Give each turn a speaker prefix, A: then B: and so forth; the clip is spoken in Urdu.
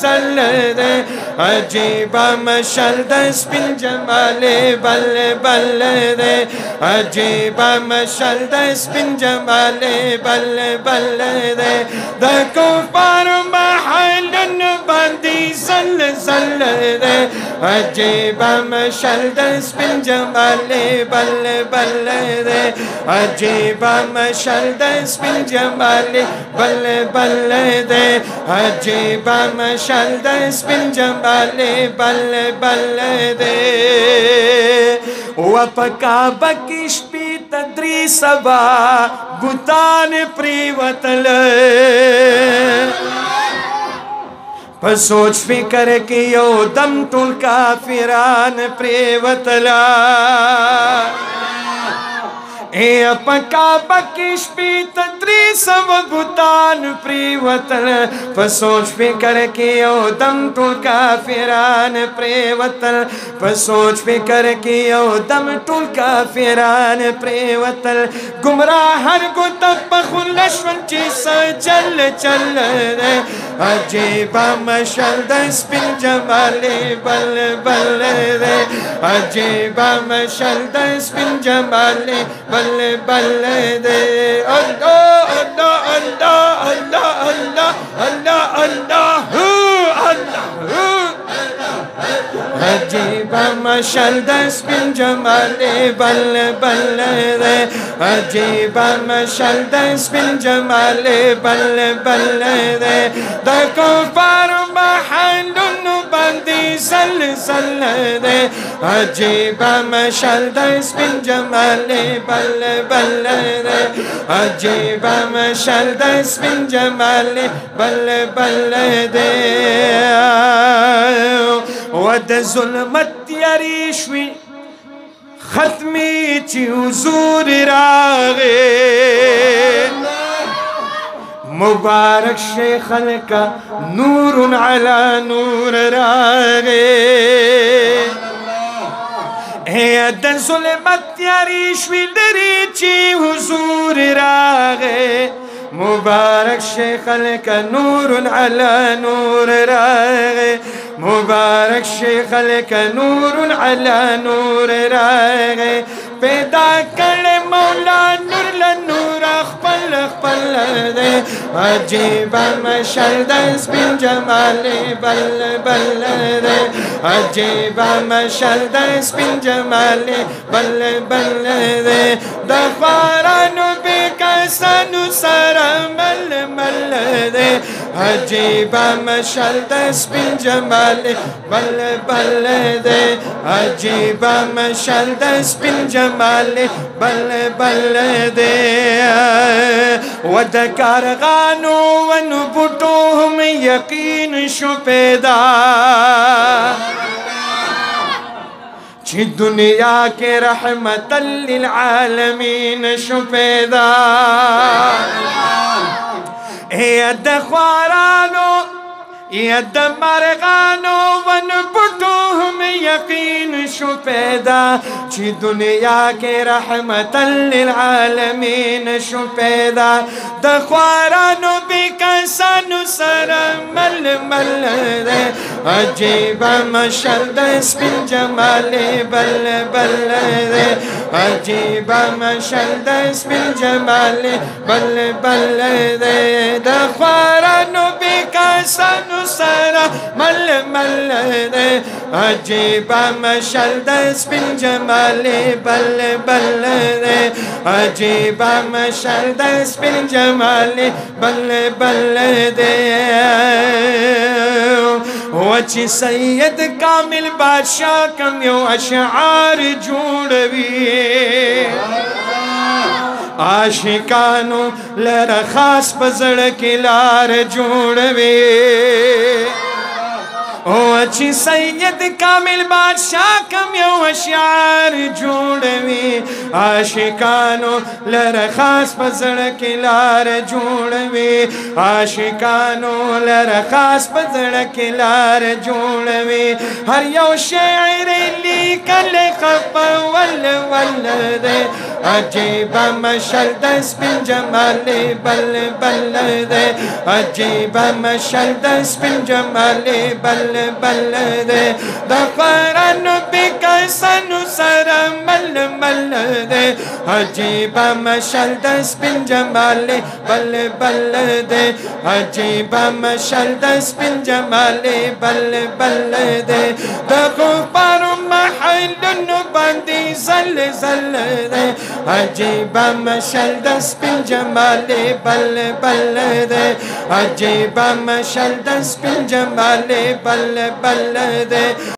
A: زل دے عجیب مشل د سپین جمال بل بل دے عجیب مشل د سپین جمال بل بل دے د کفار محل باندې زل زل دے عجیب مشل د سپین جمال بل بل دے عجیب مشل د سپین جمال بل بل دے عجیب مشل د سپین جمال بل بل دے و پکعبه کې شپې تدری سبا بوتان پریوتل په سوچ فکر کې یو دم ټول کافران پریوتلا اے پکعبه کې شپې تدری سبا بوتان پریوتل په سوچ فکر کې یو دم ټول کافران پریوتل په سوچ فکر کې یو دم ټول کافران پریوتل گمراه هر ګوت په خلشون چې سجل چل عجیب مشل د سپین جمال بل بل عجیب مشل د سپین جمال بل بل دے اللہ اللہ اللہ اللہ اللہ اللہ اللہ عجیب مشل د سپین جمال بل بل دے عجیب مشل د سپین جمال بل بل دے د کفار محل باندې زل زل دے عجیب مشل د سپین جمال بل بل دے عجیب مشل د سپین جمال بل بل دے و د ظلمت تیاری شوی ختمی چی حضور راغے مبارک شیخ کا نور علی نور راغے د ظلمت تیاری شوی لري چې حضور راغے مبارک شیخ کا نور علی نور راغے مبارک شیخ کا نور علی نور راغے پیدا کر مولا نور لنور خپل خپل دے عجیب مشل د سپین جمال بل بل دے عجیب مشل د سپین جمال بل بل دے د خوارانو بیکسانو سره مل مل دے عجیب مشل د سپین جمال بل بل دے عجیب مشل د سپین جمال بل بل دے و د کارغانو و نبوټو هم یقین شو پیدا چې دنیا کې رحمت للعالمین شو پیدا اے د خوارانو یا د مرغانو و نبوټو هم یقین شو پیدا چې دنیا کې رحمت للعالمین شو پیدا د خوارانو بیکسانو سره مل مل دے عجیب مشل د سپین جمال بل بل دے عجیب مشل د سپین جمال بل بل دے د خوارانو بیکسانو سره مل مل دے عجیب مشل د سپین جمال بل بل دے عجیب مشل د سپین جمال بل بل دے وچی سید کامل بادشاہ کم یو اشعار جوڑوی عاشقانو لره خاص پزړه کې لار جوړوي او چې سید کامل بادشاہ کم یو اشعار جوړوي عاشقانو لره خاص پزړه کې لار جوړوي عاشقانو لره خاص پزړه کې لار جوړوي هر یو شاعر کله خفا ول دے عجیب مشل د سپین جمال بل بل دے عجیب مشل د سپین جمال بل بل دے د قرآن بکسانو سره مل مل دے عجیب مشل د سپین جمال بل بل دے عجیب مشل د سپین جمال بل بل دے د غبار محلونو باندې زل زل دے عجیب مشل د سپین جمال بل بل دے عجیب مشل د سپین جمال بل بل دے